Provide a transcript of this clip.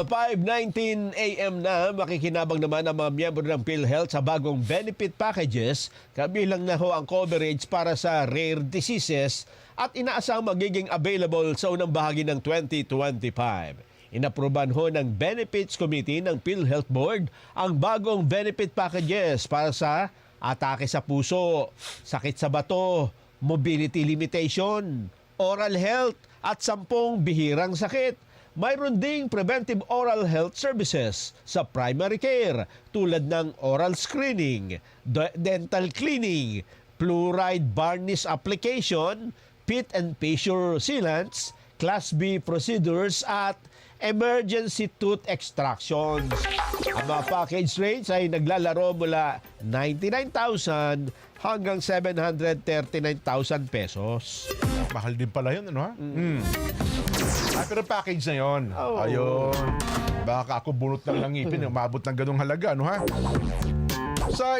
5:19 AM na, makikinabang naman ang mga miyembro ng PhilHealth sa bagong benefit packages, kabilang na ho ang coverage para sa rare diseases at inaasang magiging available sa unang bahagi ng 2025. Inaproban ho ng Benefits Committee ng PhilHealth Board ang bagong benefit packages para sa atake sa puso, sakit sa bato, mobility limitation, oral health at 10 bihirang sakit. Mayroon ding preventive oral health services sa primary care tulad ng oral screening, dental cleaning, fluoride varnish application, pit and fissure sealants, Class B procedures at emergency tooth extractions. Ang mga package rates ay naglalaro mula 99,000 hanggang 739,000 pesos. Mahal din pala yun, ano ha? Pero package na yun. Oo. Ayun. Baka ako bunot lang ng ngipin, umabot ng ganung halaga, ano ha? Sa